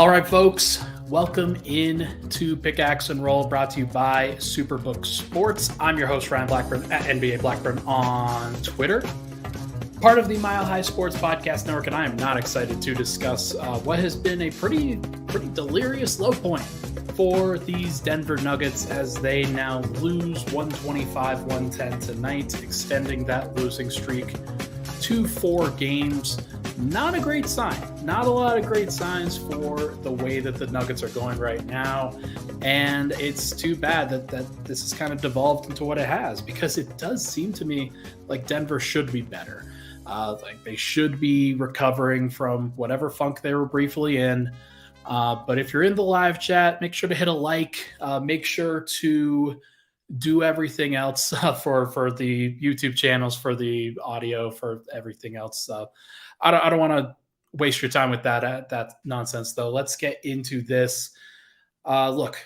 All right, folks, welcome in to Pickaxe and Roll, brought to you by Superbook Sports. I'm your host, Ryan Blackburn, at NBA Blackburn on Twitter, part of the Mile High Sports Podcast Network, and I am not excited to discuss what has been a pretty delirious low point for these Denver Nuggets as they now lose 125-110 tonight, extending that losing streak to 4 games. Not a great sign. Not a lot of great signs for the way that the Nuggets are going right now. And it's too bad that this has kind of devolved into what it has, because it does seem to me like Denver should be better. Like they should be recovering from whatever funk they were briefly in. But if you're in the live chat, make sure to hit a like. Make sure to do everything else for the YouTube channels, for the audio, for everything else. I don't want to waste your time with that nonsense, though. Let's get into this. Look,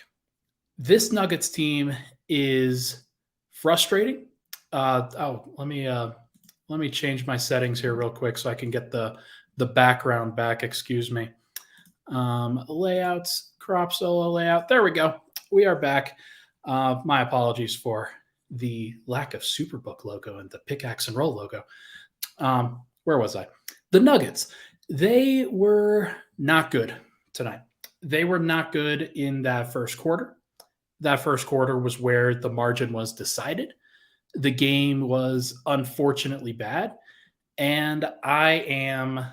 this Nuggets team is frustrating. Let me change my settings here real quick so I can get the background back. Excuse me. Layouts, crop solo layout. There we go. We are back. My apologies for the lack of Superbook logo and the Pickaxe and Roll logo. Where was I? The Nuggets, they were not good tonight. They were not good in that first quarter. That first quarter was where the margin was decided. The game was unfortunately bad, and I am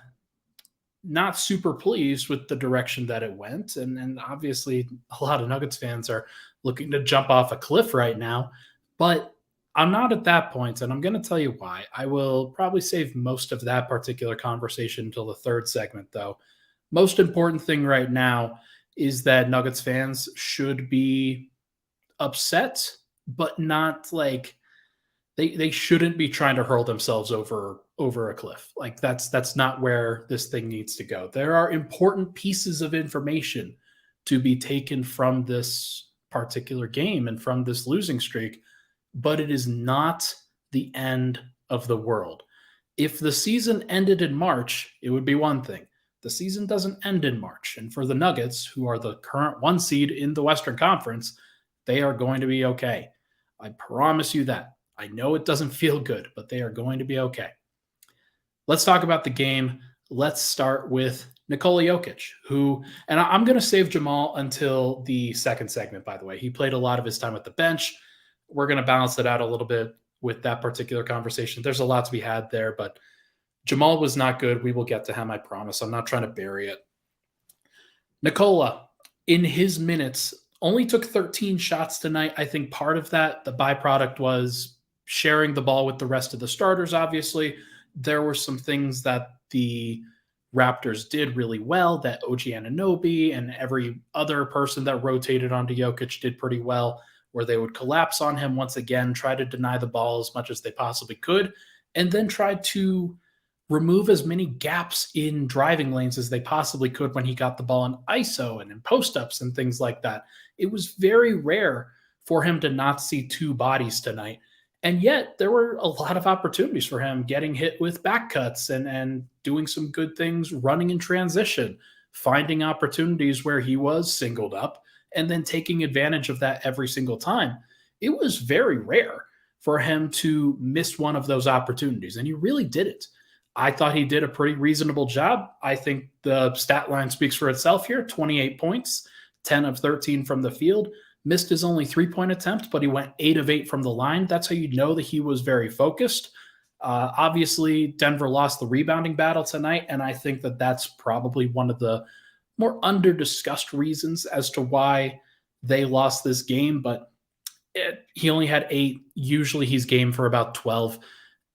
not super pleased with the direction that it went. And obviously, a lot of Nuggets fans are looking to jump off a cliff right now, but I'm not at that point, and I'm going to tell you why. I will probably save most of that particular conversation until the third segment, though. Most important thing right now is that Nuggets fans should be upset, but not like they shouldn't be trying to hurl themselves over a cliff. Like that's not where this thing needs to go. There are important pieces of information to be taken from this particular game and from this losing streak, but it is not the end of the world. If the season ended in March, it would be one thing. The season doesn't end in March. And for the Nuggets, who are the current 1 seed in the Western Conference, they are going to be okay. I promise you that. I know it doesn't feel good, but they are going to be okay. Let's talk about the game. Let's start with Nikola Jokic, who, and I'm going to save Jamal until the second segment, by the way. He played a lot of his time at the bench. We're going to balance it out a little bit with that particular conversation. There's a lot to be had there, but Jamal was not good. We will get to him, I promise. I'm not trying to bury it. Nikola, in his minutes, only took 13 shots tonight. I think part of that, the byproduct was sharing the ball with the rest of the starters, obviously. There were some things that the Raptors did really well that OG Anunoby and every other person that rotated onto Jokic did pretty well, where they would collapse on him once again, try to deny the ball as much as they possibly could, and then try to remove as many gaps in driving lanes as they possibly could when he got the ball in ISO and in post-ups and things like that. It was very rare for him to not see 2 bodies tonight. And yet there were a lot of opportunities for him getting hit with back cuts and doing some good things, running in transition, finding opportunities where he was singled up, and then taking advantage of that every single time. It was very rare for him to miss one of those opportunities, and he really did it. I thought he did a pretty reasonable job. I think the stat line speaks for itself here. 28 points, 10 of 13 from the field. Missed his only 3-point attempt, but he went 8 of 8 from the line. That's how you know that he was very focused. Obviously, Denver lost the rebounding battle tonight, and I think that that's probably one of the more under-discussed reasons as to why they lost this game, but he only had 8. Usually he's game for about 12.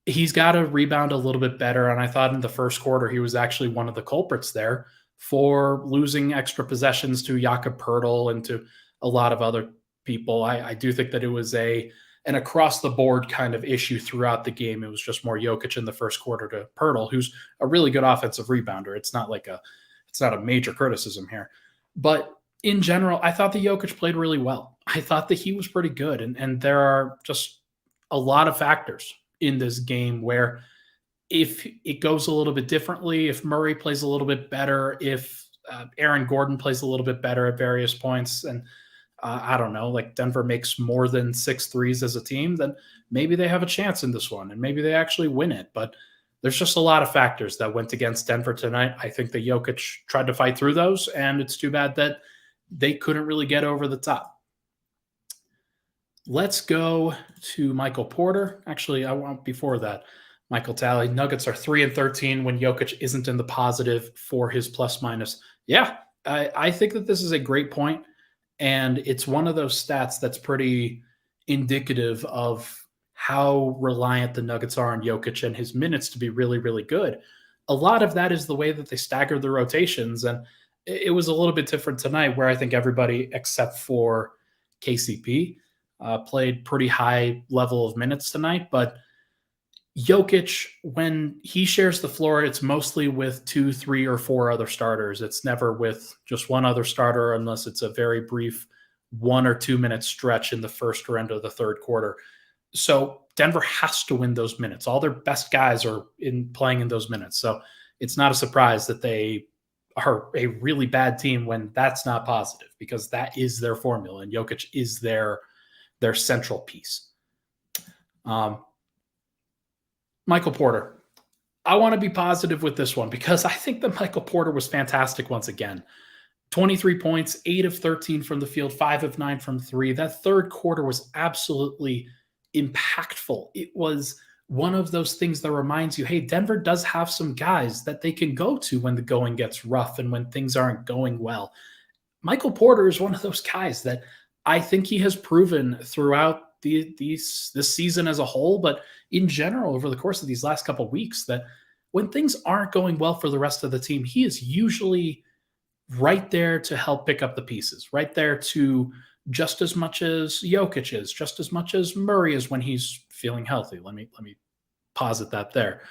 He's got to rebound a little bit better, and I thought in the first quarter he was actually one of the culprits there for losing extra possessions to Jakob Poeltl and to a lot of other people. I do think that it was an across-the-board kind of issue throughout the game. It was just more Jokic in the first quarter to Poeltl, who's a really good offensive rebounder. It's not a major criticism here. But in general, I thought that Jokic played really well. I thought that he was pretty good. And there are just a lot of factors in this game where if it goes a little bit differently, if Murray plays a little bit better, if Aaron Gordon plays a little bit better at various points, and I don't know, like Denver makes more than 6 threes as a team, then maybe they have a chance in this one and maybe they actually win it. But there's just a lot of factors that went against Denver tonight. I think that Jokic tried to fight through those, and it's too bad that they couldn't really get over the top. Let's go to Michael Porter. Actually, I want before that, Michael Talley. Nuggets are 3-13 when Jokic isn't in the positive for his plus minus. Yeah, I think that this is a great point, and it's one of those stats that's pretty indicative of how reliant the Nuggets are on Jokic and his minutes to be really, really good. A lot of that is the way that they stagger the rotations, and it was a little bit different tonight where I think everybody except for KCP played pretty high level of minutes tonight. But Jokic, when he shares the floor, it's mostly with 2, 3, or 4 other starters. It's never with just one other starter unless it's a very brief 1 or 2 minute stretch in the first or end of the third quarter. So Denver has to win those minutes. All their best guys are playing in those minutes. So it's not a surprise that they are a really bad team when that's not positive, because that is their formula and Jokic is their central piece. Michael Porter. I want to be positive with this one because I think that Michael Porter was fantastic once again. 23 points, 8 of 13 from the field, 5 of 9 from 3. That third quarter was absolutely impactful. It was one of those things that reminds you, hey, Denver does have some guys that they can go to when the going gets rough and when things aren't going well. Michael Porter is one of those guys that I think he has proven throughout this season as a whole, but in general over the course of these last couple of weeks, that when things aren't going well for the rest of the team, he is usually right there to help pick up the pieces, right there to just as much as Jokic is, just as much as Murray is when he's feeling healthy. Let me posit that there.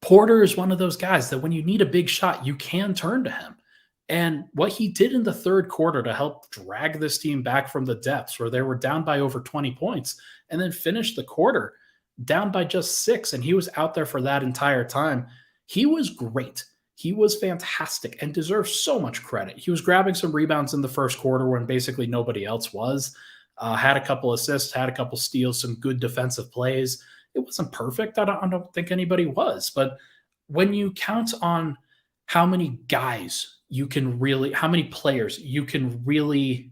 Porter is one of those guys that when you need a big shot, you can turn to him. And what he did in the third quarter to help drag this team back from the depths where they were down by over 20 points and then finish the quarter down by just 6, and he was out there for that entire time. He was great. He was fantastic and deserves so much credit. He was grabbing some rebounds in the first quarter when basically nobody else was. Had a couple assists, had a couple steals, some good defensive plays. It wasn't perfect. I don't think anybody was. But when you count on how many guys how many players you can really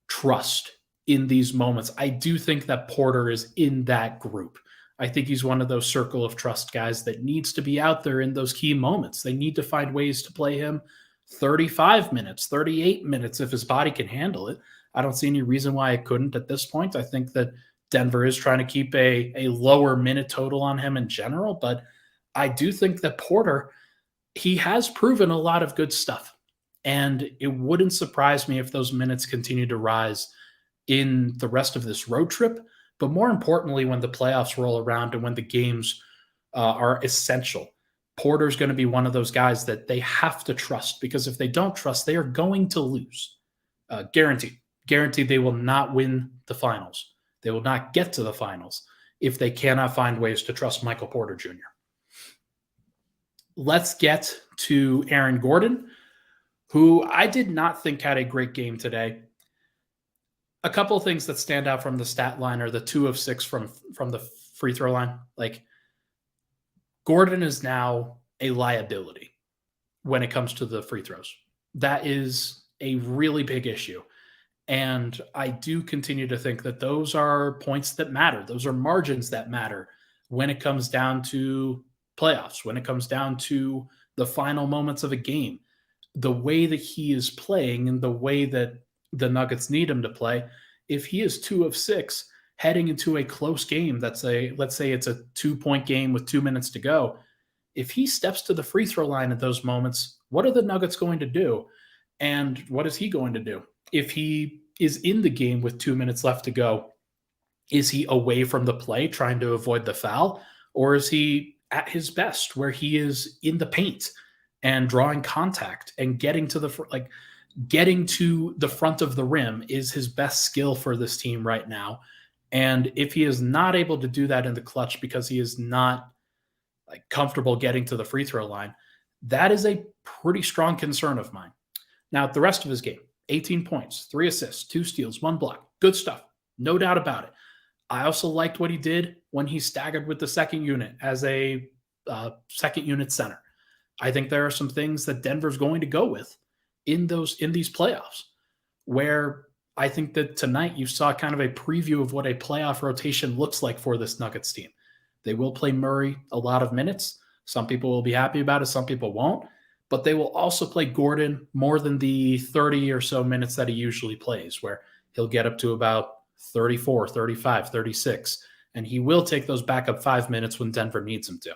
trust in these moments, I do think that Porter is in that group. I think he's one of those circle of trust guys that needs to be out there in those key moments. They need to find ways to play him 35 minutes, 38 minutes if his body can handle it. I don't see any reason why it couldn't at this point. I think that Denver is trying to keep a lower minute total on him in general, but I do think that Porter, he has proven a lot of good stuff. And it wouldn't surprise me if those minutes continue to rise in the rest of this road trip. But more importantly, when the playoffs roll around and when the games are essential, Porter's going to be one of those guys that they have to trust, because if they don't trust, they are going to lose. Guaranteed. Guaranteed they will not win the finals. They will not get to the finals if they cannot find ways to trust Michael Porter Jr. Let's get to Aaron Gordon, who I did not think had a great game today. A couple of things that stand out from the stat line are the 2 of 6 from the free throw line. Like, Gordon is now a liability when it comes to the free throws. That is a really big issue. And I do continue to think that those are points that matter. Those are margins that matter when it comes down to playoffs, when it comes down to the final moments of a game. The way that he is playing and the way that the Nuggets need him to play, if he is 2 of 6 heading into a close game, let's say it's a 2-point game with 2 minutes to go, if he steps to the free throw line at those moments, what are the Nuggets going to do? And what is he going to do? If he is in the game with 2 minutes left to go, is he away from the play trying to avoid the foul? Or is he at his best where he is in the paint and drawing contact and getting to the front of the rim is his best skill for this team right now. And if he is not able to do that in the clutch because he is not comfortable getting to the free throw line, That is a pretty strong concern of mine. Now, the rest of his game, 18 points, 3 assists, 2 steals, 1 block. Good stuff. No doubt about it. I also liked what he did when he staggered with the second unit as a second unit center. I think there are some things that Denver's going to go with in these playoffs, where I think that tonight you saw kind of a preview of what a playoff rotation looks like for this Nuggets team. They will play Murray a lot of minutes. Some people will be happy about it, some people won't. But they will also play Gordon more than the 30 or so minutes that he usually plays, where he'll get up to about 34, 35, 36. And he will take those backup 5 minutes when Denver needs him to.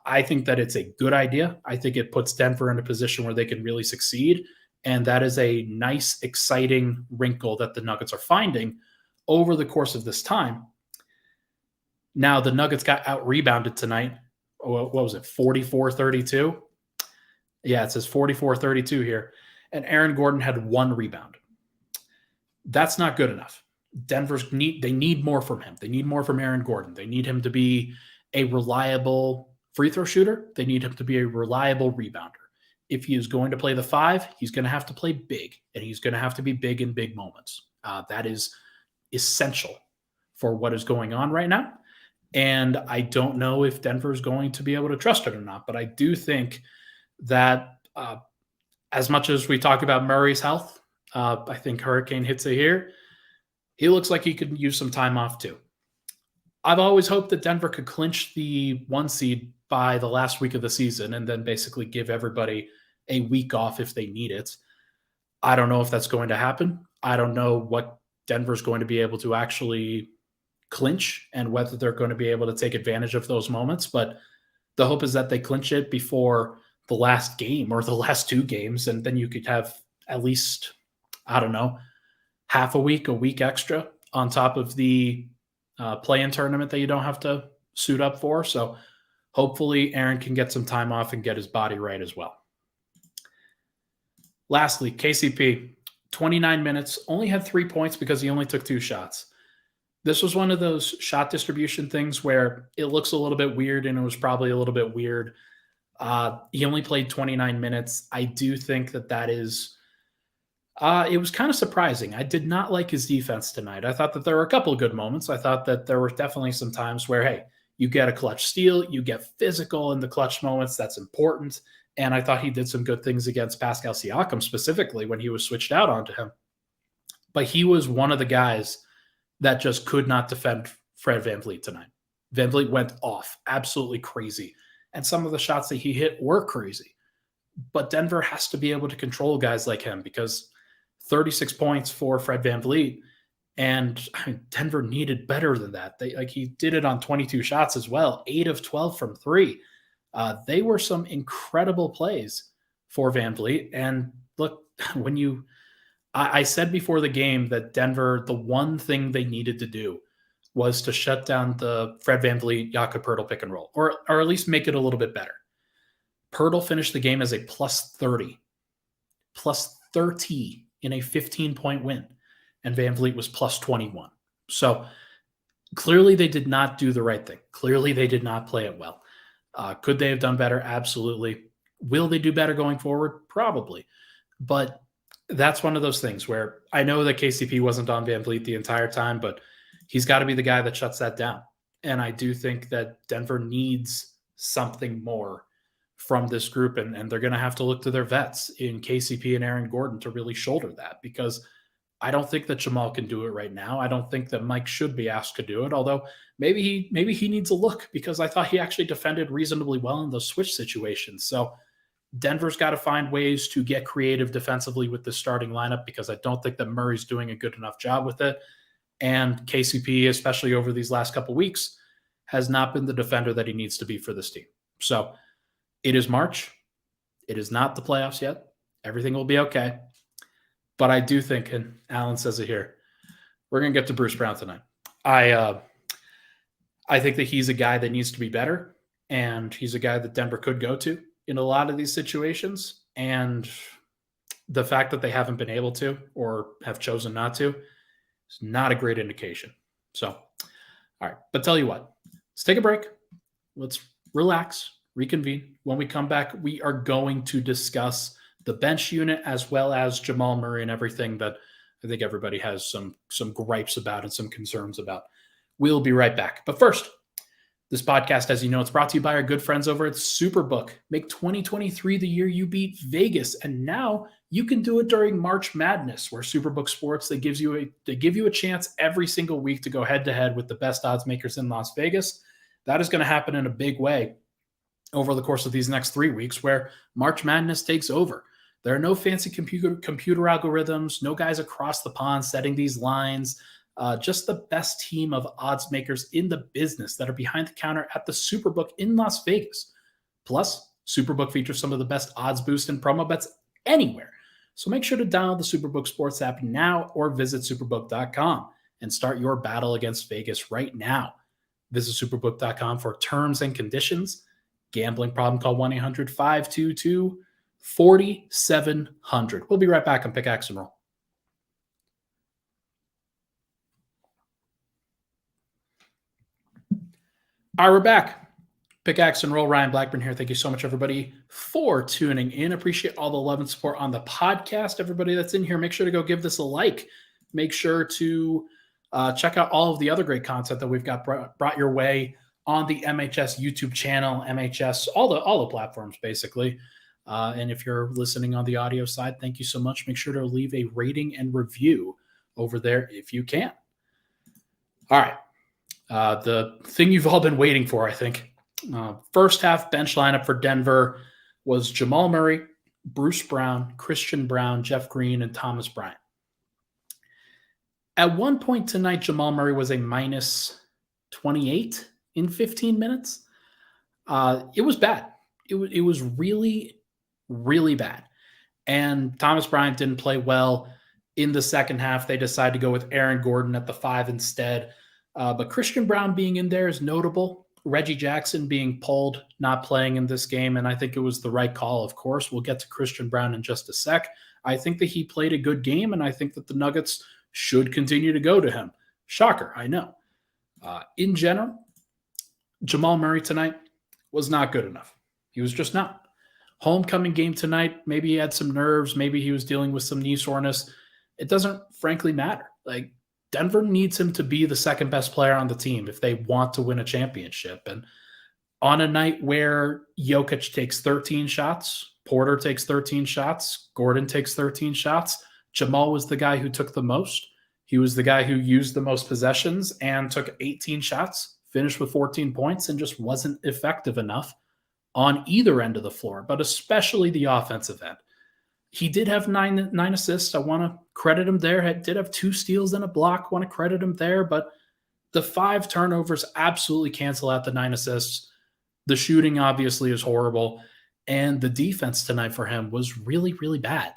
I think that it's a good idea. I think it puts Denver in a position where they can really succeed. And that is a nice, exciting wrinkle that the Nuggets are finding over the course of this time. Now, the Nuggets got out-rebounded tonight. What was it, 44-32? Yeah, it says 44-32 here. And Aaron Gordon had 1 rebound. That's not good enough. They need more from him. They need more from Aaron Gordon. They need him to be a reliable free throw shooter. They need him to be a reliable rebounder. If he is going to play the 5, he's going to have to play big, and he's going to have to be big in big moments. That is essential for what is going on right now. And I don't know if Denver is going to be able to trust it or not, but I do think that as much as we talk about Murray's health, I think Hurricane hits it here. He looks like he could use some time off too. I've always hoped that Denver could clinch the 1 seed by the last week of the season and then basically give everybody a week off if they need it. I don't know if that's going to happen. I don't know what Denver's going to be able to actually clinch and whether they're going to be able to take advantage of those moments. But the hope is that they clinch it before the last game or the last 2 games. And then you could have at least, I don't know, half a week extra on top of the play-in tournament that you don't have to suit up for. So hopefully Aaron can get some time off and get his body right as well. Lastly, KCP, 29 minutes, only had 3 points because he only took 2 shots. This was one of those shot distribution things where it looks a little bit weird, and it was probably a little bit weird. He only played 29 minutes. I do think that is it was kind of surprising. I did not like his defense tonight. I thought that there were a couple of good moments. I thought that there were definitely some times where, hey, you get a clutch steal, you get physical in the clutch moments. That's important. And I thought he did some good things against Pascal Siakam, specifically when he was switched out onto him. But he was one of the guys that just could not defend Fred VanVleet tonight. VanVleet went off, absolutely crazy. And some of the shots that he hit were crazy. But Denver has to be able to control guys like him, because 36 points for Fred VanVleet, and Denver needed better than that. He did it on 22 shots as well, 8 of 12 from 3. They were some incredible plays for VanVleet. And look, I said before the game that Denver, the one thing they needed to do was to shut down the Fred VanVleet, Jakob Poeltl pick and roll, or at least make it a little bit better. Poeltl finished the game as a plus 30 in a 15-point win, and VanVleet was plus 21. So clearly they did not do the right thing. Clearly they did not play it well. Could they have done better? Absolutely. Will they do better going forward? Probably. But that's one of those things where I know that KCP wasn't on VanVleet the entire time, but he's got to be the guy that shuts that down. And I do think that Denver needs something more from this group, and they're going to have to look to their vets in KCP and Aaron Gordon to really shoulder that, because I don't think that Jamal can do it right now. I don't think that Mike should be asked to do it, although maybe he needs a look, because I thought he actually defended reasonably well in those switch situations. So Denver's got to find ways to get creative defensively with the starting lineup, because I don't think that Murray's doing a good enough job with it. And KCP, especially over these last couple weeks, has not been the defender that he needs to be for this team. So it is March. It is not the playoffs yet. Everything will be okay. But I do think, and Alan says it here, we're going to get to Bruce Brown tonight. I think that he's a guy that needs to be better, and he's a guy that Denver could go to in a lot of these situations. And the fact that they haven't been able to, or have chosen not to, is not a great indication. So, all right. But tell you what, let's take a break. Let's relax, reconvene. When we come back, we are going to discuss the bench unit as well as Jamal Murray and everything that I think everybody has some gripes about and some concerns about. We'll be right back. But first, this podcast, as you know, it's brought to you by our good friends over at Superbook. Make 2023 the year you beat Vegas, and now you can do it during March Madness, where Superbook Sports they give you a chance every single week to go head to head with the best odds makers in Las Vegas. That is going to happen in a big way over the course of these next 3 weeks, where March Madness takes over. There are no fancy computer algorithms, no guys across the pond setting these lines. Just the best team of odds makers in the business that are behind the counter at the Superbook in Las Vegas. Plus, Superbook features some of the best odds boost and promo bets anywhere. So make sure to download the Superbook Sports app now or visit superbook.com and start your battle against Vegas right now. Visit superbook.com for terms and conditions. Gambling problem, call 1-800-522-4700. We'll be right back on Pickaxe and Roll. All right, we're back. Pickaxe and Roll, Ryan Blackburn here. Thank you so much, everybody, for tuning in. Appreciate all the love and support on the podcast. Everybody that's in here, make sure to go give this a like. Make sure to check out all of the other great content that we've got brought your way on the MHS YouTube channel, MHS, all the platforms, basically. And if you're listening on the audio side, thank you so much. Make sure to leave a rating and review over there if you can. All right. The thing you've all been waiting for, I think. First half bench lineup for Denver was Jamal Murray, Bruce Brown, Christian Brown, Jeff Green, and Thomas Bryant. At one point tonight, Jamal Murray was a minus 28 in 15 minutes. It was bad. It was really, really bad. And Thomas Bryant didn't play well in the second half. They decided to go with Aaron Gordon at the 5 instead. But Christian Brown being in there is notable. Reggie Jackson being pulled, not playing in this game, and I think it was the right call, of course. We'll get to Christian Brown in just a sec. I think that he played a good game, and I think that the Nuggets should continue to go to him. Shocker, I know. In general, Jamal Murray tonight was not good enough. He was just not. Homecoming game tonight, maybe he had some nerves, maybe he was dealing with some knee soreness. It doesn't frankly matter. Like, Denver needs him to be the second best player on the team if they want to win a championship. And on a night where Jokic takes 13 shots, Porter takes 13 shots, Gordon takes 13 shots, Jamal was the guy who took the most. He was the guy who used the most possessions and took 18 shots, finished with 14 points, and just wasn't effective enough on either end of the floor, but especially the offensive end. He did have nine assists. I want to credit him there. He did have 2 steals and a block. Want to credit him there. But the 5 turnovers absolutely cancel out the 9 assists. The shooting obviously is horrible. And the defense tonight for him was really, really bad.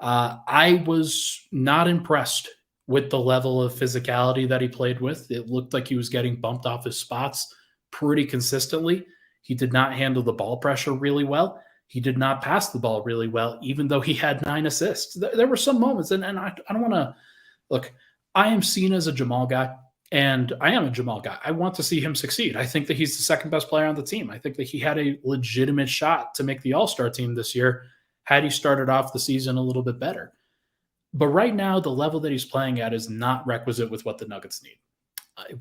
I was not impressed with the level of physicality that he played with. It looked like he was getting bumped off his spots pretty consistently. He did not handle the ball pressure really well. He did not pass the ball really well, even though he had 9 assists. There were some moments, and I don't want to – look, I am seen as a Jamal guy, and I am a Jamal guy. I want to see him succeed. I think that he's the second best player on the team. I think that he had a legitimate shot to make the All-Star team this year had he started off the season a little bit better. But right now, the level that he's playing at is not requisite with what the Nuggets need.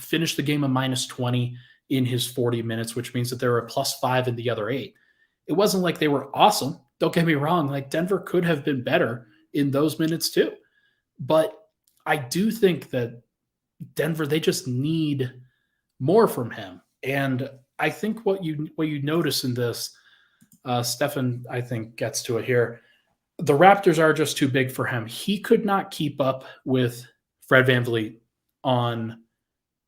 Finished the game a minus 20 in his 40 minutes, which means that there were a plus 5 in the other 8. It wasn't like they were awesome. Don't get me wrong. Like, Denver could have been better in those minutes too. But I do think that Denver, they just need more from him. And I think what you notice in this, Stefan, I think, gets to it here. The Raptors are just too big for him. He could not keep up with Fred VanVleet on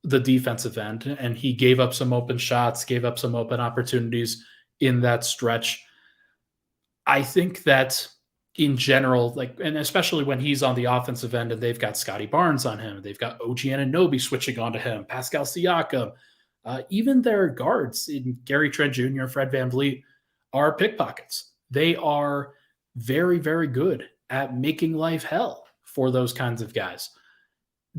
the defensive end, and he gave up some open shots, gave up some open opportunities in that stretch. I think that in general, like, and especially when he's on the offensive end and they've got Scotty Barnes on him, they've got OG Anunoby switching onto him, Pascal Siakam, even their guards in Gary Trent Jr., Fred VanVleet are pickpockets. They are very, very good at making life hell for those kinds of guys.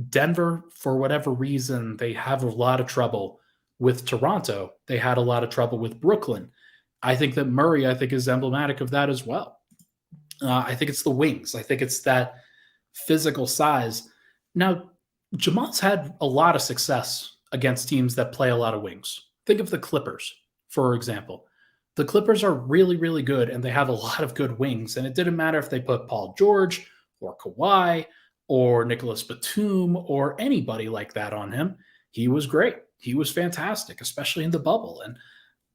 Denver, for whatever reason, they have a lot of trouble with Toronto. They had a lot of trouble with Brooklyn. I think that Murray, is emblematic of that as well. I think it's the wings. I think it's that physical size. Now, Jamal's had a lot of success against teams that play a lot of wings. Think of the Clippers, for example. The Clippers are really, really good, and they have a lot of good wings. And it didn't matter if they put Paul George or Kawhi or Nicholas Batum or anybody like that on him. He was great. He was fantastic, especially in the bubble. And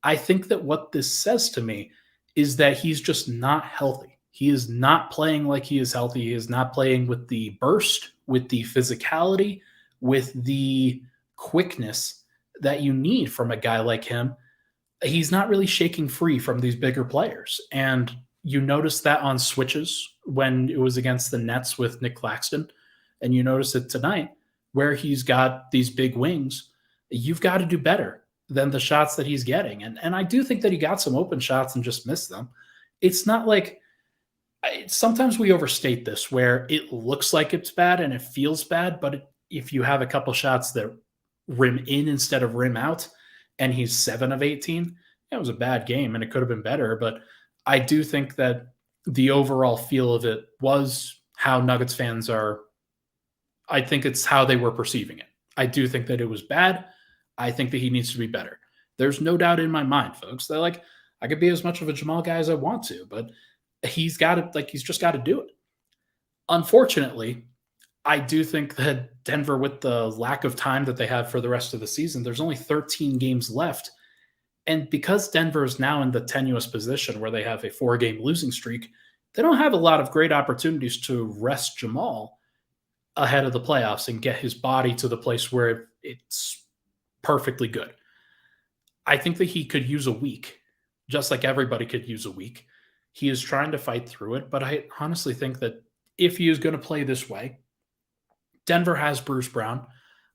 I think that what this says to me is that he's just not healthy. He is not playing like he is healthy. He is not playing with the burst, with the physicality, with the quickness that you need from a guy like him. He's not really shaking free from these bigger players. And you notice that on switches when it was against the Nets with Nick Claxton. And you notice it tonight where he's got these big wings. You've got to do better than the shots that he's getting. And I do think that he got some open shots and just missed them. It's not like sometimes we overstate this where it looks like it's bad and it feels bad, but if you have a couple shots that rim in instead of rim out and he's 7 of 18, it was a bad game and it could have been better. But I do think that the overall feel of it was how Nuggets fans are. I think it's how they were perceiving it. I do think that it was bad. I think that he needs to be better. There's no doubt in my mind, folks, that like I could be as much of a Jamal guy as I want to, but he's just got to do it. Unfortunately, I do think that Denver, with the lack of time that they have for the rest of the season, there's only 13 games left. And because Denver is now in the tenuous position where they have a 4-game losing streak, they don't have a lot of great opportunities to rest Jamal ahead of the playoffs and get his body to the place where it's perfectly good. I think that he could use a week, just like everybody could use a week. He is trying to fight through it, but I honestly think that if he is going to play this way, Denver has Bruce Brown.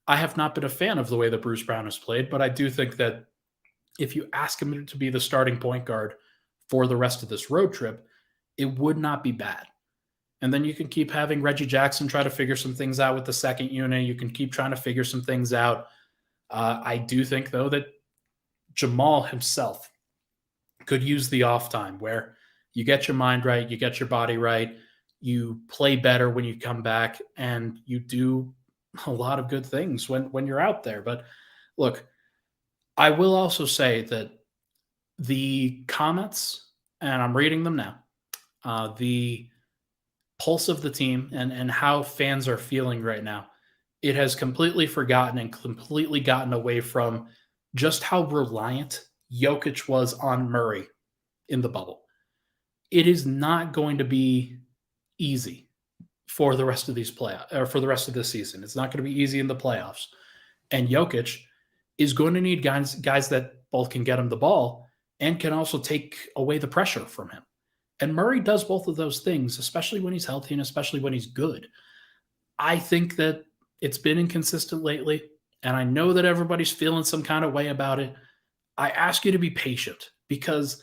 I have not been a fan of the way that Bruce Brown has played, but I do think that if you ask him to be the starting point guard for the rest of this road trip, it would not be bad. And then you can keep having Reggie Jackson try to figure some things out with the second unit. You can keep trying to figure some things out. I do think, though, that Jamal himself could use the off time where you get your mind right, you get your body right, you play better when you come back, and you do a lot of good things when you're out there. But look, I will also say that the comments, and I'm reading them now, the pulse of the team and how fans are feeling right now, it has completely forgotten and completely gotten away from just how reliant Jokic was on Murray in the bubble. It is not going to be easy for the rest of these or for the rest of this season. It's not going to be easy in the playoffs. And Jokic is going to need guys that both can get him the ball and can also take away the pressure from him. And Murray does both of those things, especially when he's healthy and especially when he's good. I think that it's been inconsistent lately, and I know that everybody's feeling some kind of way about it. I ask you to be patient because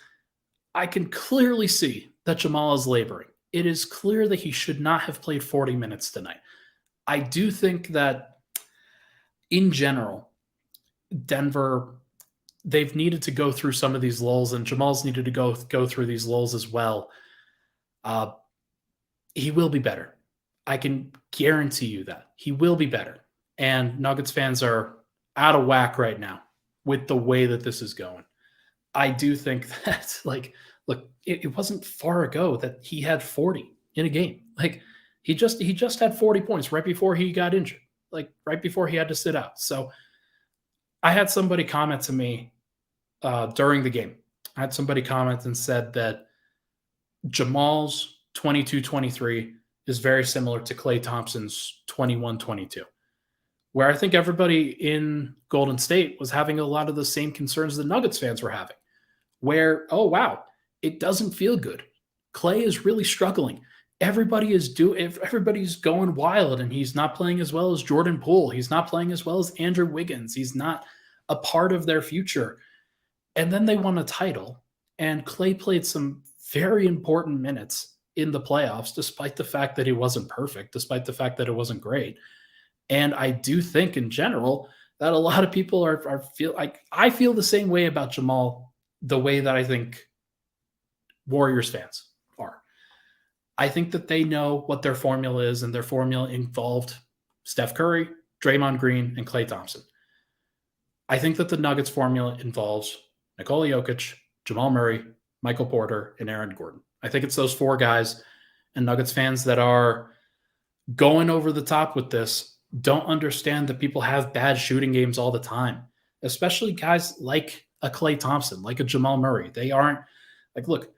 I can clearly see that Jamal is laboring. It is clear that he should not have played 40 minutes tonight. I do think that in general, Denver, they've needed to go through some of these lulls, and Jamal's needed to go through these lulls as well. He will be better. I can guarantee you that. He will be better. And Nuggets fans are out of whack right now with the way that this is going. I do think that, look, it wasn't far ago that he had 40 in a game. Like, he just had 40 points right before he got injured, like right before he had to sit out. So I had somebody comment to me during the game. I had somebody comment and said that Jamal's 22-23 is very similar to Klay Thompson's 21-22, where I think everybody in Golden State was having a lot of the same concerns that Nuggets fans were having, where, oh, wow, it doesn't feel good. Klay is really struggling. Everybody's going wild, and he's not playing as well as Jordan Poole. He's not playing as well as Andrew Wiggins. He's not a part of their future. And then they won a title, and Klay played some very important minutes in the playoffs, despite the fact that he wasn't perfect, despite the fact that it wasn't great. And I do think in general that a lot of people I feel the same way about Jamal the way that I think Warriors fans are. I think that they know what their formula is, and their formula involved Steph Curry, Draymond Green, and Klay Thompson. I think that the Nuggets formula involves Nikola Jokic, Jamal Murray, Michael Porter, and Aaron Gordon. I think it's those four guys, and Nuggets fans that are going over the top with this don't understand that people have bad shooting games all the time, especially guys like a Klay Thompson, like a Jamal Murray. They aren't like, look,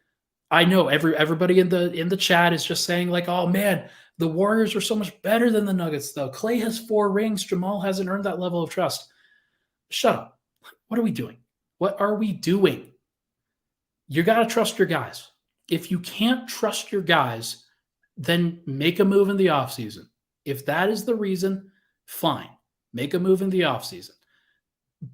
I know everybody in the chat is just saying like, oh man, the Warriors are so much better than the Nuggets though. Klay has 4 rings. Jamal hasn't earned that level of trust. Shut up. What are we doing? What are we doing? You got to trust your guys. If you can't trust your guys, then make a move in the offseason. If that is the reason, fine. Make a move in the offseason.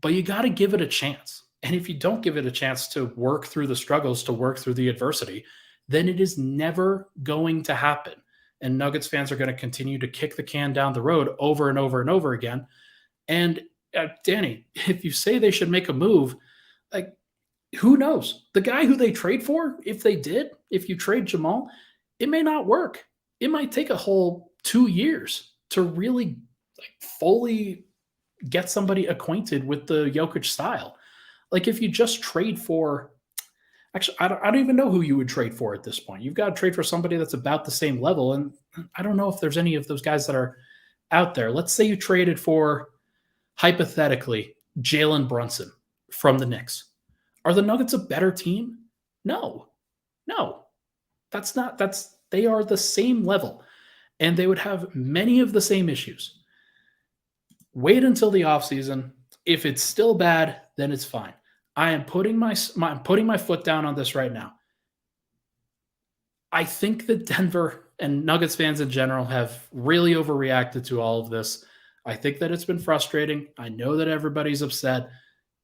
But you got to give it a chance. And if you don't give it a chance to work through the struggles, to work through the adversity, then it is never going to happen. And Nuggets fans are going to continue to kick the can down the road over and over and over again. And Danny, if you say they should make a move, like, who knows? The guy who they trade for, if you trade Jamal, it may not work. It might take a whole 2 years to really fully get somebody acquainted with the Jokic style. Like if you just trade for, actually, I don't even know who you would trade for at this point. You've got to trade for somebody that's about the same level. And I don't know if there's any of those guys that are out there. Let's say you traded for, hypothetically, Jalen Brunson from the Knicks. Are the Nuggets a better team? No. They are the same level, and they would have many of the same issues. Wait until the offseason. If it's still bad, then it's fine. I am putting my foot down on this right now. I think that Denver and Nuggets fans in general have really overreacted to all of this. I think that it's been frustrating. I know that everybody's upset.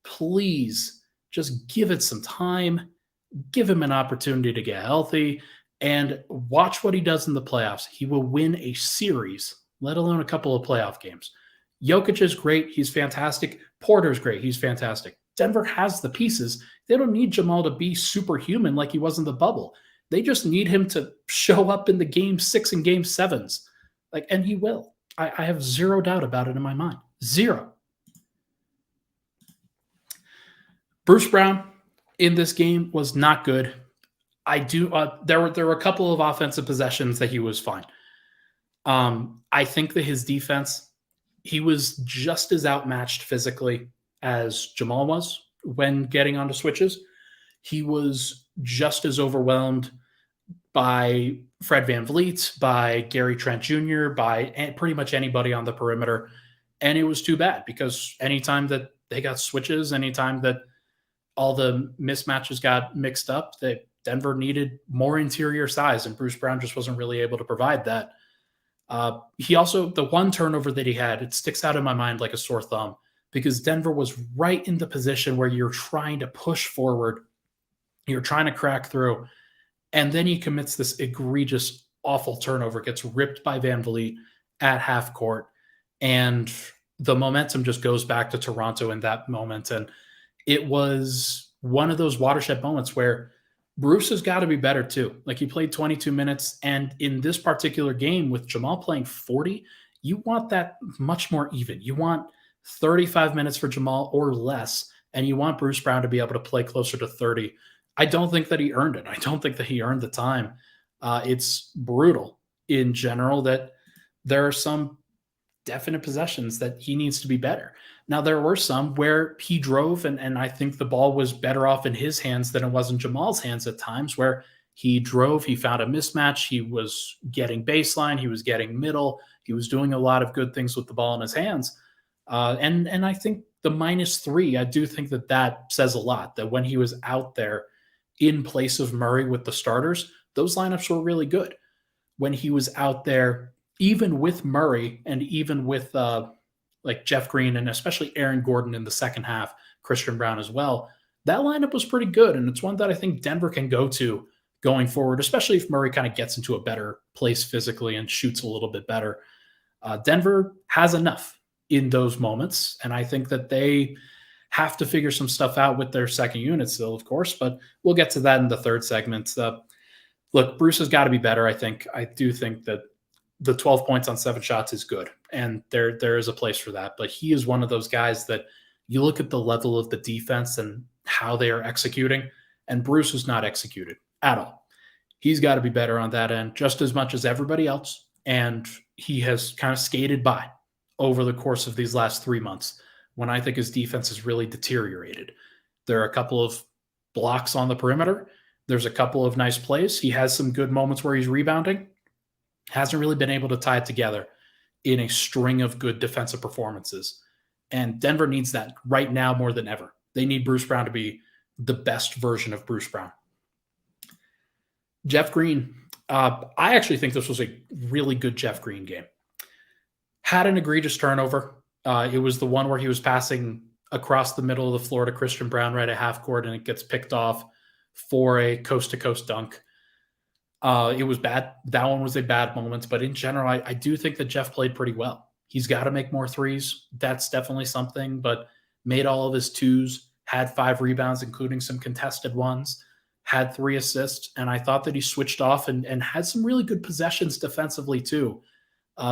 Please just give it some time. Give him an opportunity to get healthy and watch what he does in the playoffs. He will win a series, let alone a couple of playoff games. Jokic is great. He's fantastic. Porter's great. He's fantastic. Denver has the pieces. They don't need Jamal to be superhuman like he was in the bubble. They just need him to show up in the game 6 and game 7s. And he will. I have zero doubt about it in my mind. Zero. Bruce Brown in this game was not good. There were a couple of offensive possessions that he was fine. I think that his defense, he was just as outmatched physically as Jamal was when getting onto switches. He was just as overwhelmed by Fred VanVleet, by Gary Trent Jr., by pretty much anybody on the perimeter. And it was too bad because anytime that they got switches, anytime that all the mismatches got mixed up, that Denver needed more interior size, and Bruce Brown just wasn't really able to provide that. He also, the one turnover that he had, it sticks out in my mind like a sore thumb because Denver was right in the position where you're trying to push forward, you're trying to crack through, and then he commits this egregious, awful turnover, gets ripped by VanVleet at half court, and the momentum just goes back to Toronto in that moment. And it was one of those watershed moments where Bruce has got to be better too. Like, he played 22 minutes, and in this particular game with Jamal playing 40, you want that much more even. You want 35 minutes for Jamal or less, and you want Bruce Brown to be able to play closer to 30. I don't think that he earned it. I don't think that he earned the time. It's brutal in general that there are some definite possessions that he needs to be better. Now, there were some where he drove, and I think the ball was better off in his hands than it was in Jamal's hands at times, where he drove, he found a mismatch, he was getting baseline, he was getting middle, he was doing a lot of good things with the ball in his hands. And I think the -3, I do think that says a lot, that when he was out there in place of Murray with the starters, those lineups were really good. When he was out there, even with Murray and even with like Jeff Green and especially Aaron Gordon in the second half, Christian Brown as well, that lineup was pretty good. And it's one that I think Denver can go to going forward, especially if Murray kind of gets into a better place physically and shoots a little bit better. Denver has enough in those moments. And I think that they have to figure some stuff out with their second unit still, of course, but we'll get to that in the third segment. Look, Bruce has got to be better, I think. I do think that the 12 points on 7 shots is good, and there is a place for that. But he is one of those guys that you look at the level of the defense and how they are executing, and Bruce is not executed at all. He's got to be better on that end just as much as everybody else, and he has kind of skated by over the course of these last 3 months when I think his defense has really deteriorated. There are a couple of blocks on the perimeter. There's a couple of nice plays. He has some good moments where he's rebounding. Hasn't really been able to tie it together in a string of good defensive performances. And Denver needs that right now more than ever. They need Bruce Brown to be the best version of Bruce Brown. Jeff Green. I actually think this was a really good Jeff Green game. Had an egregious turnover. It was the one where he was passing across the middle of the floor to Christian Brown right at half court, and it gets picked off for a coast-to-coast dunk. It was bad. That one was a bad moment, but in general, I do think that Jeff played pretty well. He's got to make more threes. That's definitely something, but made all of his twos, had 5 rebounds, including some contested ones, had 3 assists, and I thought that he switched off and had some really good possessions defensively too.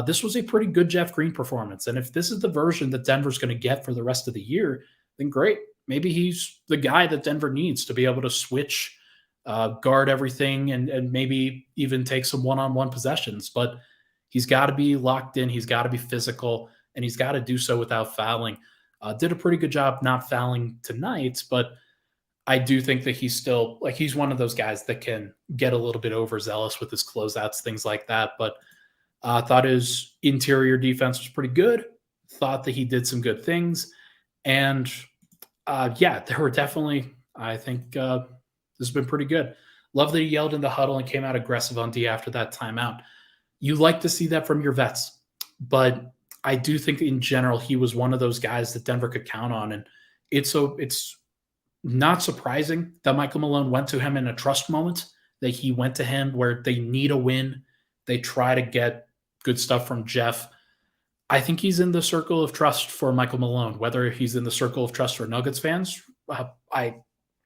This was a pretty good Jeff Green performance, and if this is the version that Denver's going to get for the rest of the year, then great. Maybe he's the guy that Denver needs to be able to switch, guard everything, and maybe even take some one-on-one possessions. But he's got to be locked in. He's got to be physical, and he's got to do so without fouling. Did a pretty good job not fouling tonight, but I do think that he's still he's one of those guys that can get a little bit overzealous with his closeouts, things like that. But thought his interior defense was pretty good. Thought that he did some good things. And there were definitely, I think this has been pretty good. Love that he yelled in the huddle and came out aggressive on D after that timeout. You like to see that from your vets, but I do think in general he was one of those guys that Denver could count on. And it's not surprising that Michael Malone went to him in a trust moment, that he went to him where they need a win. They try to get good stuff from Jeff. I think he's in the circle of trust for Michael Malone. Whether he's in the circle of trust for Nuggets fans, I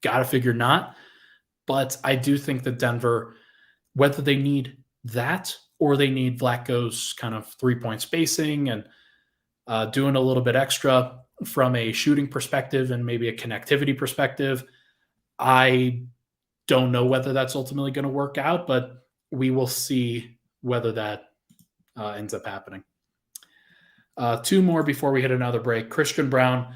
got to figure not. But I do think that Denver, whether they need that or they need Vlatko's kind of 3-point spacing and doing a little bit extra from a shooting perspective and maybe a connectivity perspective, I don't know whether that's ultimately going to work out, but we will see whether that ends up happening. 2 more before we hit another break. Christian Brown,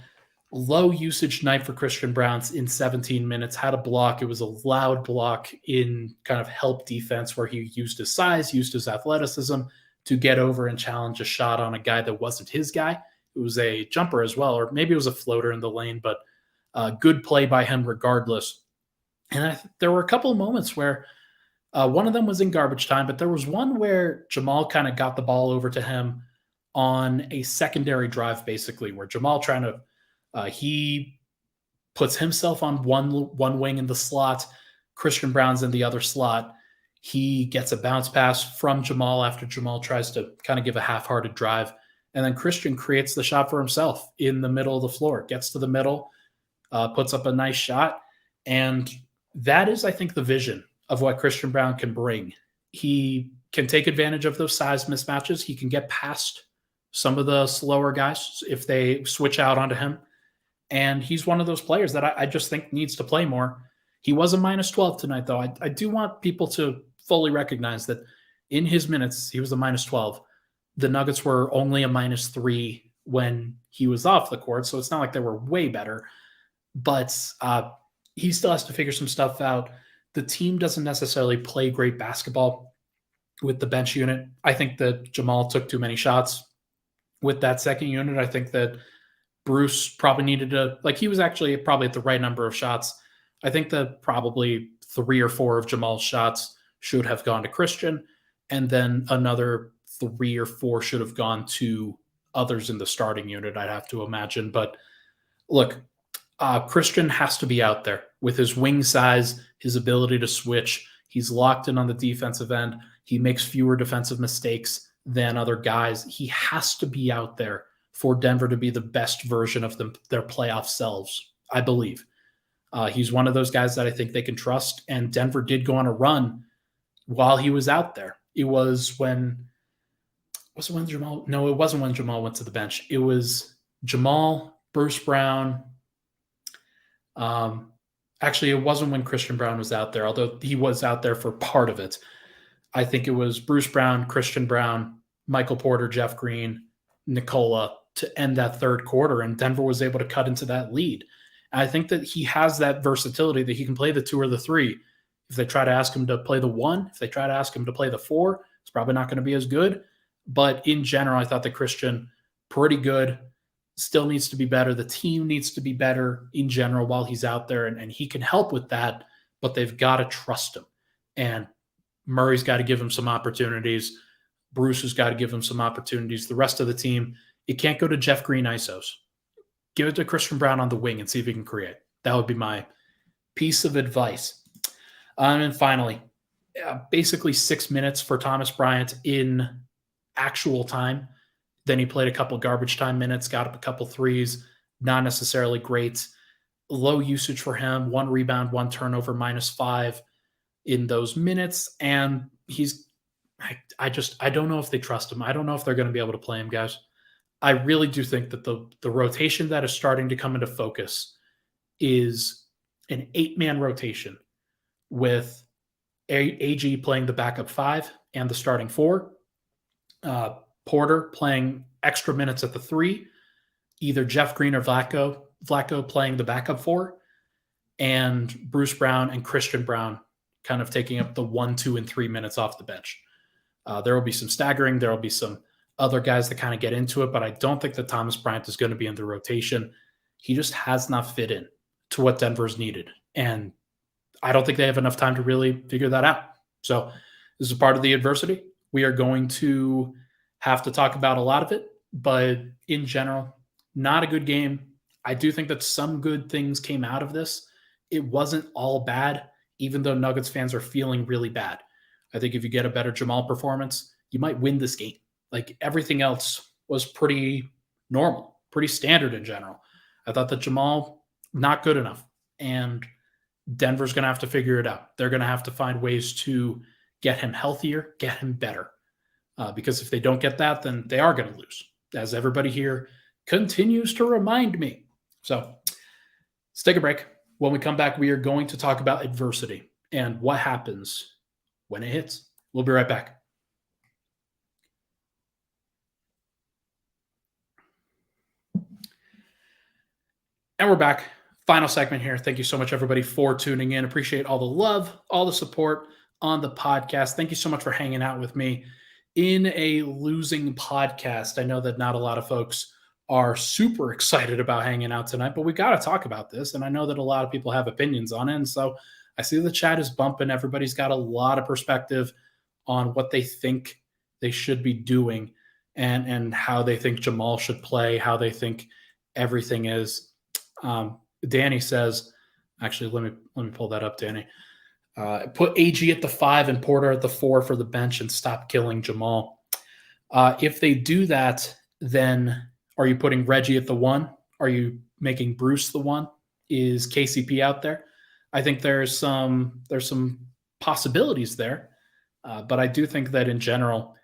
low usage night for Christian Brown in 17 minutes, had a block. It was a loud block in kind of help defense where he used his size, used his athleticism to get over and challenge a shot on a guy that wasn't his guy. It was a jumper as well, or maybe it was a floater in the lane, but good play by him regardless. And there were a couple of moments where one of them was in garbage time, but there was one where Jamal kind of got the ball over to him on a secondary drive, basically, where Jamal trying to he puts himself on one wing in the slot. Christian Brown's in the other slot. He gets a bounce pass from Jamal after Jamal tries to kind of give a half-hearted drive. And then Christian creates the shot for himself in the middle of the floor, gets to the middle, puts up a nice shot. And that is, I think, the vision of what Christian Brown can bring. He can take advantage of those size mismatches. He can get past some of the slower guys if they switch out onto him. And he's one of those players that I just think needs to play more. He was a -12 tonight, though. I do want people to fully recognize that in his minutes, he was a -12. The Nuggets were only a -3 when he was off the court, so it's not like they were way better. But he still has to figure some stuff out. The team doesn't necessarily play great basketball with the bench unit. I think that Jamal took too many shots with that second unit. I think that Bruce probably needed to, he was actually probably at the right number of shots. I think that probably 3 or 4 of Jamal's shots should have gone to Christian, and then another 3 or 4 should have gone to others in the starting unit, I'd have to imagine. But look, Christian has to be out there with his wing size, his ability to switch. He's locked in on the defensive end. He makes fewer defensive mistakes than other guys. He has to be out there for Denver to be the best version of their playoff selves, I believe. He's one of those guys that I think they can trust, and Denver did go on a run while he was out there. It was when Jamal? No, it wasn't when Jamal went to the bench. It was Jamal, Bruce Brown. Actually, it wasn't when Christian Braun was out there, although he was out there for part of it. I think it was Bruce Brown, Christian Braun, Michael Porter, Jeff Green, Nikola to end that third quarter, and Denver was able to cut into that lead. And I think that he has that versatility that he can play the 2 or the 3. If they try to ask him to play the 1, if they try to ask him to play the 4, it's probably not going to be as good. But in general, I thought that Christian, pretty good, still needs to be better. The team needs to be better in general while he's out there, and he can help with that, but they've got to trust him. And Murray's got to give him some opportunities. Bruce has got to give him some opportunities. The rest of the team, it can't go to Jeff Green ISOs. Give it to Christian Braun on the wing and see if he can create. That would be my piece of advice. And finally, basically 6 minutes for Thomas Bryant in actual time. Then he played a couple garbage time minutes, got up a couple threes, not necessarily great. Low usage for him, 1 rebound, 1 turnover, -5 in those minutes. And I don't know if they trust him. I don't know if they're going to be able to play him, guys. I really do think that the rotation that is starting to come into focus is an 8-man rotation with AG playing the backup 5 and the starting 4. Porter playing extra minutes at the 3, either Jeff Green or Vlatko playing the backup 4, and Bruce Brown and Christian Braun kind of taking up the 1, 2, and 3 minutes off the bench. There will be some staggering. There will be some other guys that kind of get into it, but I don't think that Thomas Bryant is going to be in the rotation. He just has not fit in to what Denver's needed, and I don't think they have enough time to really figure that out. So this is part of the adversity. We are going to have to talk about a lot of it, but in general, not a good game. I do think that some good things came out of this. It wasn't all bad, even though Nuggets fans are feeling really bad. I think if you get a better Jamal performance, you might win this game. Like, everything else was pretty normal, pretty standard in general. I thought that Jamal, not good enough. And Denver's going to have to figure it out. They're going to have to find ways to get him healthier, get him better. Because if they don't get that, then they are going to lose, as everybody here continues to remind me. So let's take a break. When we come back, we are going to talk about adversity and what happens when it hits. We'll be right back. And we're back. Final segment here. Thank you so much, everybody, for tuning in. Appreciate all the love, all the support on the podcast. Thank you so much for hanging out with me in a losing podcast. I know that not a lot of folks are super excited about hanging out tonight, but we got to talk about this. And I know that a lot of people have opinions on it. And so I see the chat is bumping. Everybody's got a lot of perspective on what they think they should be doing and how they think Jamal should play, how they think everything is. Danny says, actually, let me pull that up, Danny. Put AG at the 5 and Porter at the 4 for the bench and stop killing Jamal. If they do that, then are you putting Reggie at the 1? Are you making Bruce the 1? Is KCP out there? I think there's some possibilities there, but I do think that in general,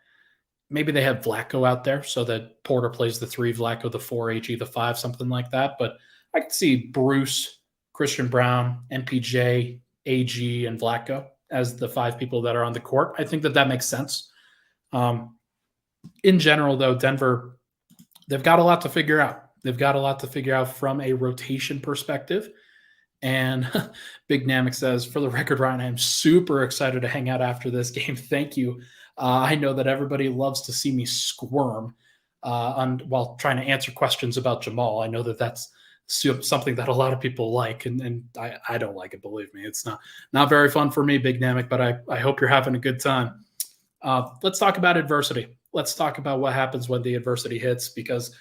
maybe they have Vlatko out there so that Porter plays the 3, Vlatko the 4, AG the 5, something like that. But I could see Bruce, Christian Braun, MPJ, AG, and Vlatko as the 5 people that are on the court. I think that makes sense. In general, though, Denver, they've got a lot to figure out. They've got a lot to figure out from a rotation perspective. And Big Namek says, for the record, Ryan, I'm super excited to hang out after this game. Thank you. I know that everybody loves to see me squirm while trying to answer questions about Jamal. I know that that's something that a lot of people like, and I don't like it, believe me. It's not very fun for me, Big Namek, but I hope you're having a good time. Let's talk about adversity. Let's talk about what happens when the adversity hits, because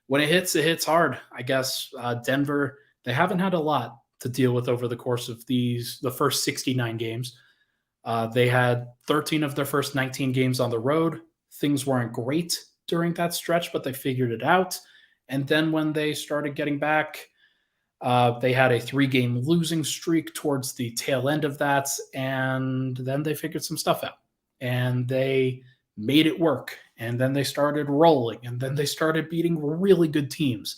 when it hits hard. I guess Denver, they haven't had a lot to deal with over the course of the first 69 games. They had 13 of their first 19 games on the road. Things weren't great during that stretch, but they figured it out. And then when they started getting back, they had a 3-game losing streak towards the tail end of that, and then they figured some stuff out, and they made it work, and then they started rolling, and then they started beating really good teams.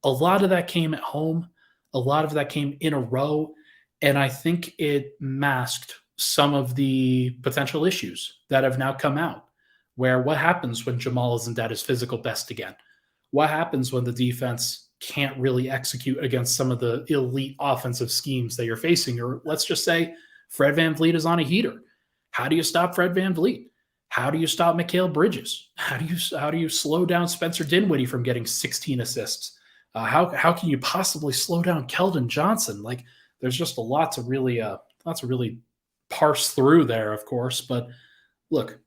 A lot of that came at home, a lot of that came in a row, and I think it masked some of the potential issues that have now come out. Where what happens when Jamal isn't at his physical best again? What happens when the defense can't really execute against some of the elite offensive schemes that you're facing? Or let's just say Fred VanVleet is on a heater. How do you stop Fred VanVleet? How do you stop Mikal Bridges? How do you slow down Spencer Dinwiddie from getting 16 assists? How can you possibly slow down Keldon Johnson? Like, there's just a lot to really parse through there, of course. But look,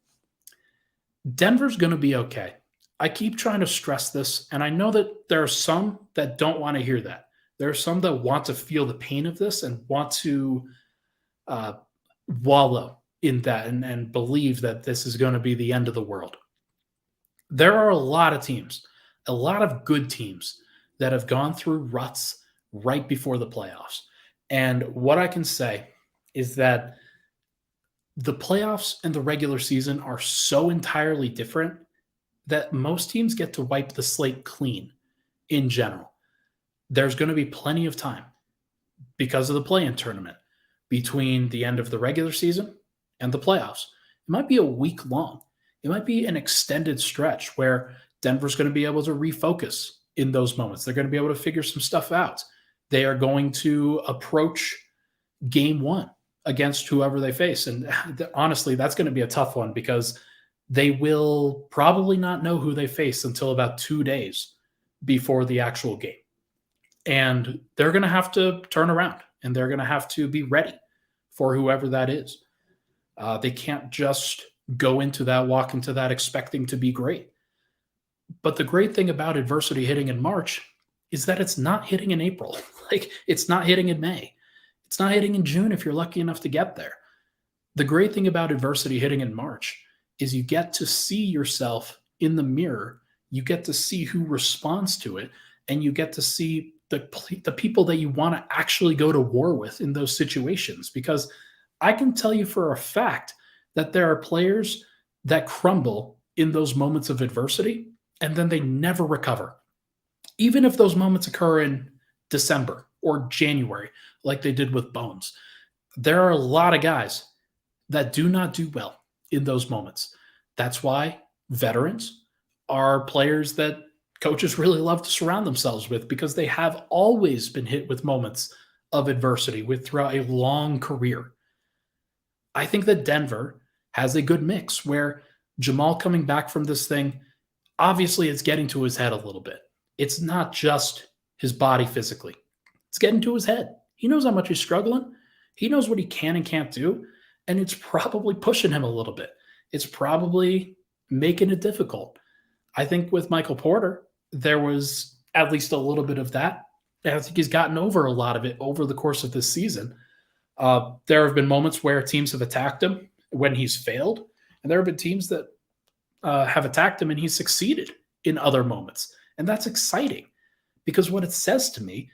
Denver's going to be okay. I keep trying to stress this, and I know that there are some that don't want to hear that. There are some that want to feel the pain of this and want to wallow in that and believe that this is going to be the end of the world. There are a lot of teams, a lot of good teams that have gone through ruts right before the playoffs. And what I can say is that the playoffs and the regular season are so entirely different that most teams get to wipe the slate clean in general. There's going to be plenty of time because of the play-in tournament between the end of the regular season and the playoffs. It might be a week long. It might be an extended stretch where Denver's going to be able to refocus in those moments. They're going to be able to figure some stuff out. They are going to approach game one against whoever they face. And honestly, that's going to be a tough one because they will probably not know who they face until about 2 days before the actual game. And they're going to have to turn around and they're going to have to be ready for whoever that is. They can't just walk into that expecting to be great. But the great thing about adversity hitting in March is that it's not hitting in April. Like, it's not hitting in May. It's not hitting in June if you're lucky enough to get there. The great thing about adversity hitting in March is you get to see yourself in the mirror. You get to see who responds to it, and you get to see the people that you want to actually go to war with in those situations. Because I can tell you for a fact that there are players that crumble in those moments of adversity, and then they never recover. Even if those moments occur in December or January, like they did with Bones, there are a lot of guys that do not do well in those moments. That's why veterans are players that coaches really love to surround themselves with, because they have always been hit with moments of adversity throughout a long career. I think that Denver has a good mix where Jamal coming back from this thing, obviously it's getting to his head a little bit. It's not just his body physically. It's getting to his head. He knows how much he's struggling. He knows what he can and can't do, and it's probably pushing him a little bit. It's probably making it difficult. I think with Michael Porter, there was at least a little bit of that. And I think he's gotten over a lot of it over the course of this season. There have been moments where teams have attacked him when he's failed, and there have been teams that have attacked him and he's succeeded in other moments. And that's exciting, because what it says to me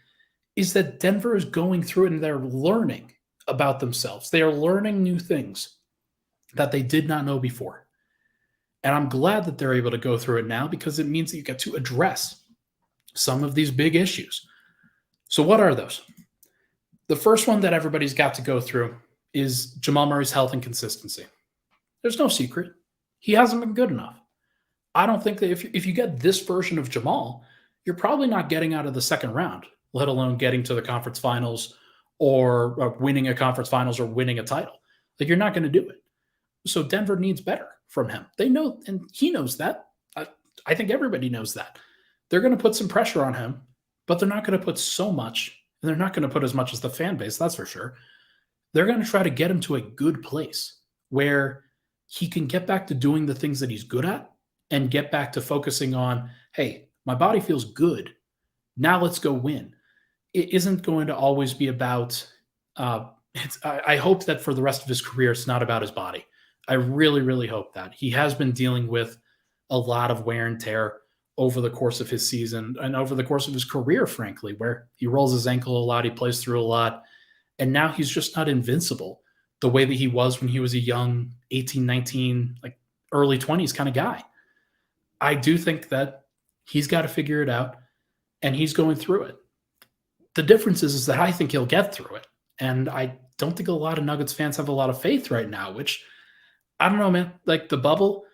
is that Denver is going through it and they're learning about themselves. They are learning new things that they did not know before. And I'm glad that they're able to go through it now, because it means that you get to address some of these big issues. So what are those? The first one that everybody's got to go through is Jamal Murray's health and consistency. There's no secret. He hasn't been good enough. I don't think that if you get this version of Jamal, you're probably not getting out of the second round, let alone getting to the conference finals or winning a conference finals or winning a title. Like, you're not going to do it. So Denver needs better from him. They know, and he knows that. I think everybody knows that. They're going to put some pressure on him, but they're not going to put so much, and they're not going to put as much as the fan base, that's for sure. They're going to try to get him to a good place where he can get back to doing the things that he's good at and get back to focusing on, hey, my body feels good. Now let's go win. It isn't going to always be about, I hope that for the rest of his career, it's not about his body. I really, really hope that. He has been dealing with a lot of wear and tear over the course of his season and over the course of his career, frankly, where he rolls his ankle a lot, he plays through a lot, and now he's just not invincible the way that he was when he was a young 18, 19, like early 20s kind of guy. I do think that he's got to figure it out, and he's going through it. The difference is that I think he'll get through it, and I don't think a lot of Nuggets fans have a lot of faith right now, which I don't know, man. Like the bubble,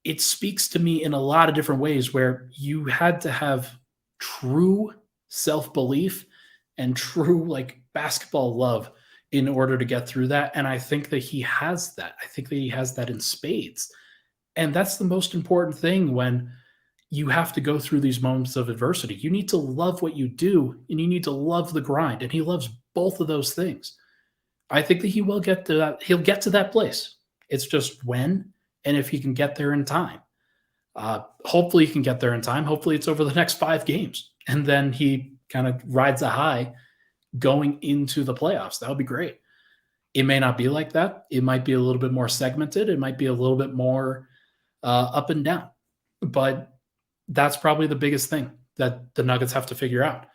it speaks to me in a lot of different ways where you had to have true self-belief and true like basketball love in order to get through that. And I think that he has that. I think that he has that in spades. And that's the most important thing when you have to go through these moments of adversity. You need to love what you do and you need to love the grind. And he loves both of those things. I think that he will get to that. He'll get to that place. It's just when and if he can get there in time. Hopefully he can get there in time. Hopefully it's over the next 5 games. And then he kind of rides a high going into the playoffs. That would be great. It may not be like that. It might be a little bit more segmented. It might be a little bit more up and down. But that's probably the biggest thing that the Nuggets have to figure out.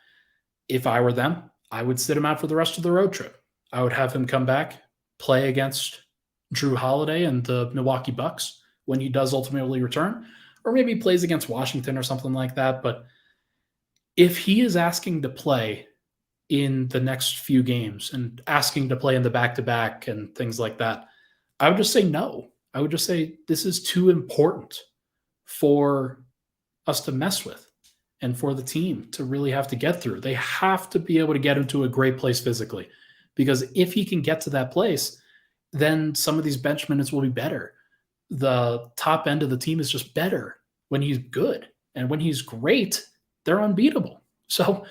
If I were them, I would sit him out for the rest of the road trip. I would have him come back, play against Drew Holiday and the Milwaukee Bucks when he does ultimately return, or maybe he plays against Washington or something like that. But if he is asking to play in the next few games and asking to play in the back-to-back and things like that, I would just say no. I would just say this is too important for us to mess with and for the team to really have to get through. They have to be able to get into a great place physically, because if he can get to that place, then some of these bench minutes will be better. The top end of the team is just better when he's good. And when he's great, they're unbeatable. So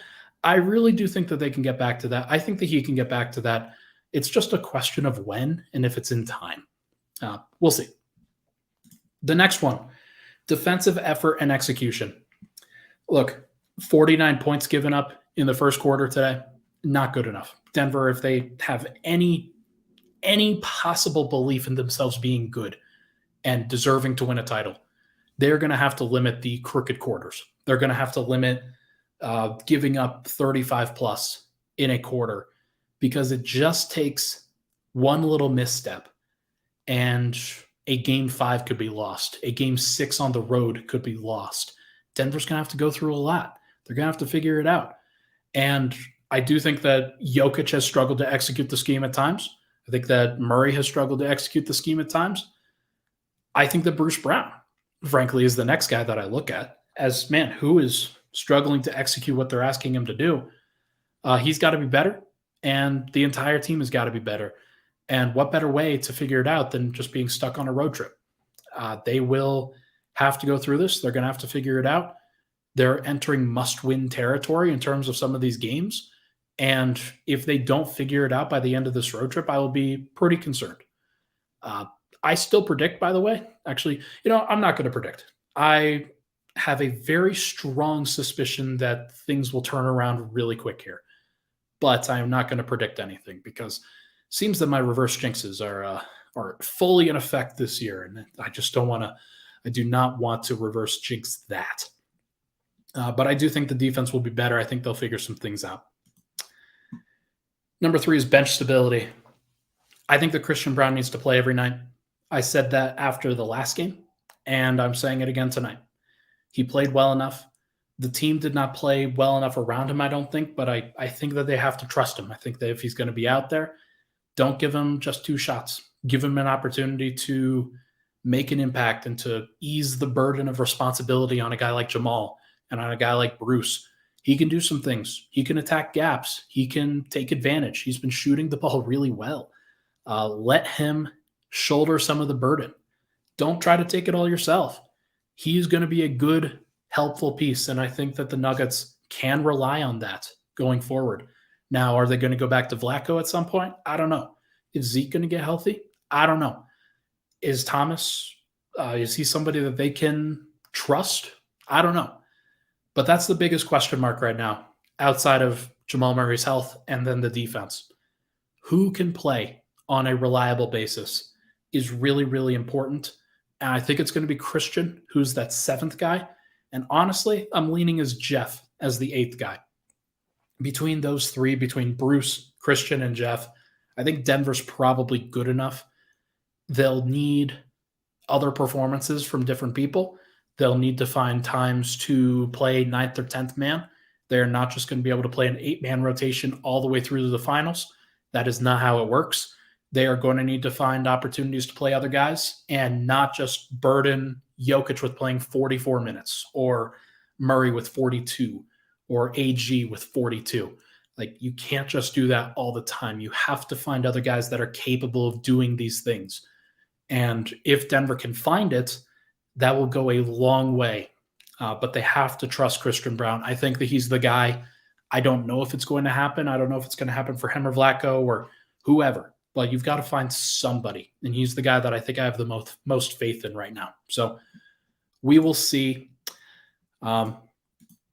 I really do think that they can get back to that. I think that he can get back to that. It's just a question of when and if it's in time. We'll see. The next one, defensive effort and execution. Look, 49 points given up in the first quarter today, not good enough. Denver, if they have any possible belief in themselves being good and deserving to win a title, they're going to have to limit the crooked quarters. They're going to have to limit giving up 35 plus in a quarter, because it just takes one little misstep and a game 5 could be lost. A game 6 on the road could be lost. Denver's going to have to go through a lot. They're going to have to figure it out. And I do think that Jokic has struggled to execute the scheme at times. I think that Murray has struggled to execute the scheme at times. I think that Bruce Brown, frankly, is the next guy that I look at as, man, who is struggling to execute what they're asking him to do. He's got to be better, and the entire team has got to be better. And what better way to figure it out than just being stuck on a road trip? They will have to go through this. They're going to have to figure it out. They're entering must-win territory in terms of some of these games. And if they don't figure it out by the end of this road trip, I will be pretty concerned. I still predict, by the way, actually, I'm not going to predict. I have a very strong suspicion that things will turn around really quick here. But I am not going to predict anything, because it seems that my reverse jinxes are fully in effect this year. And I just I do not want to reverse jinx that. But I do think the defense will be better. I think they'll figure some things out. Number 3 is bench stability. I think that Christian Braun needs to play every night. I said that after the last game, and I'm saying it again tonight. He played well enough. The team did not play well enough around him, I don't think, but I think that they have to trust him. I think that if he's going to be out there, don't give him just 2 shots. Give him an opportunity to make an impact and to ease the burden of responsibility on a guy like Jamal and on a guy like Bruce. He can do some things. He can attack gaps. He can take advantage. He's been shooting the ball really well. Let him shoulder some of the burden. Don't try to take it all yourself. He's going to be a good, helpful piece, and I think that the Nuggets can rely on that going forward. Now, are they going to go back to Vlatko at some point? I don't know. Is Zeke going to get healthy? I don't know. Is Thomas, is he somebody that they can trust? I don't know. But that's the biggest question mark right now, outside of Jamal Murray's health and then the defense. Who can play on a reliable basis is really, really important. And I think it's going to be Christian, who's that 7th guy. And honestly, I'm leaning as Jeff as the 8th guy. Between those three, between Bruce, Christian, and Jeff, I think Denver's probably good enough. They'll need other performances from different people. They'll need to find times to play 9th or 10th man. They're not just going to be able to play an 8-man rotation all the way through to the finals. That is not how it works. They are going to need to find opportunities to play other guys and not just burden Jokic with playing 44 minutes or Murray with 42 or AG with 42. Like, you can't just do that all the time. You have to find other guys that are capable of doing these things. And if Denver can find it, that will go a long way. But they have to trust Christian Braun. I think that he's the guy. I don't know if it's going to happen. I don't know if it's going to happen for him or Vlatko or whoever. But you've got to find somebody. And he's the guy that I think I have the most faith in right now. So we will see. But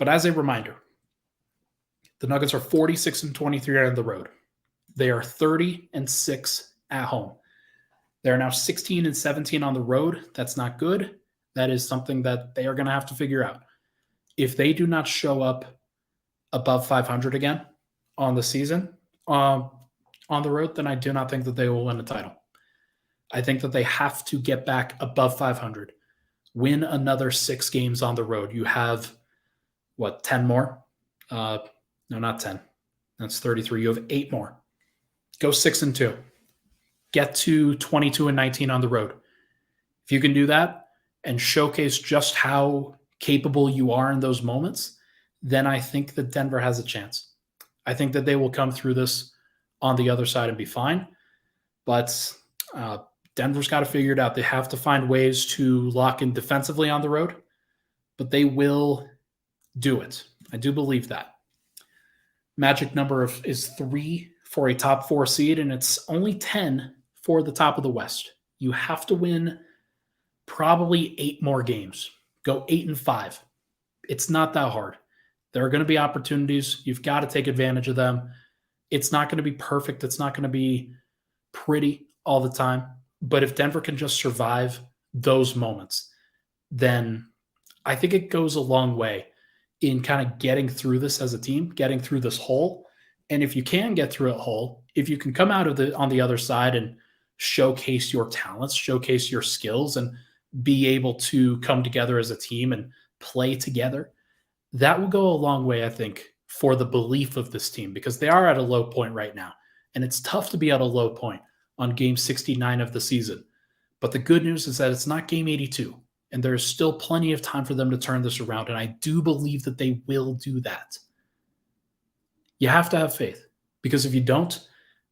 as a reminder, the Nuggets are 46-23 on the road. They are 30-6 at home. They are now 16-17 on the road. That's not good. That is something that they are going to have to figure out. If they do not show up above 500 again on the season, on the road, then I do not think that they will win a title. I think that they have to get back above 500, win another 6 games on the road. You have, 10 more? No, not 10. That's 33. You have 8 more. Go 6-2. Get to 22-19 on the road. If you can do that and showcase just how capable you are in those moments, then I think that Denver has a chance. I think that they will come through this on the other side and be fine. But Denver's got to figure it out. They have to find ways to lock in defensively on the road, but they will do it. I do believe that. Magic number is 3 for a top 4 seed, and it's only 10 for the top of the West. You have to win probably 8 more games. Go 8-5. It's not that hard. There are going to be opportunities. You've got to take advantage of them. It's not going to be perfect. It's not going to be pretty all the time. But if Denver can just survive those moments, then I think it goes a long way in kind of getting through this as a team, getting through this hole. And if you can get through a hole, if you can come out of on the other side and showcase your talents, showcase your skills, and be able to come together as a team and play together, that will go a long way, I think, for the belief of this team, because they are at a low point right now. And it's tough to be at a low point on game 69 of the season. But the good news is that it's not game 82. And there's still plenty of time for them to turn this around. And I do believe that they will do that. You have to have faith, because if you don't,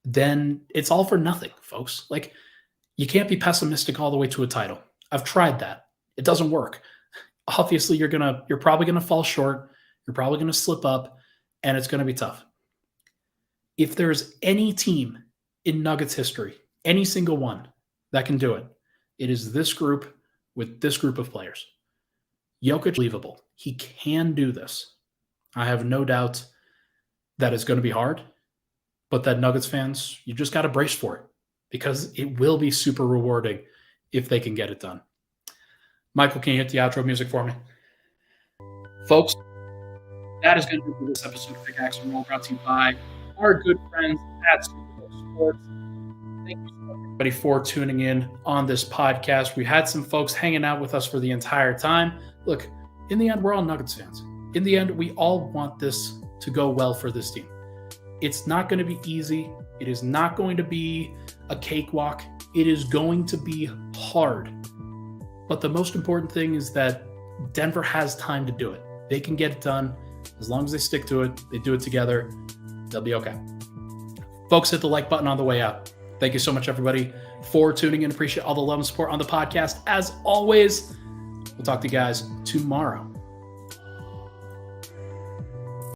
then it's all for nothing, folks. Like, you can't be pessimistic all the way to a title. I've tried that. It doesn't work. Obviously, you're probably gonna fall short. You're probably gonna slip up, and it's gonna be tough. If there's any team in Nuggets history, any single one that can do it, it is this group with this group of players. Jokic, unbelievable. He can do this. I have no doubt that it's going to be hard, but that Nuggets fans, you just got to brace for it, because it will be super rewarding if they can get it done. Michael, can you hit the outro music for me? Folks, that is going to be for this episode of Pickaxe and Roll, brought to you by our good friends at Superbook Sports. Thank you so much, everybody, for tuning in on this podcast. We had some folks hanging out with us for the entire time. Look, in the end, we're all Nuggets fans. In the end, we all want this to go well for this team. It's not going to be easy. It is not going to be a cakewalk. It is going to be hard. But the most important thing is that Denver has time to do it. They can get it done. As long as they stick to it, they do it together, they'll be okay. Folks, hit the like button on the way out. Thank you so much, everybody, for tuning in. Appreciate all the love and support on the podcast. As always, we'll talk to you guys tomorrow.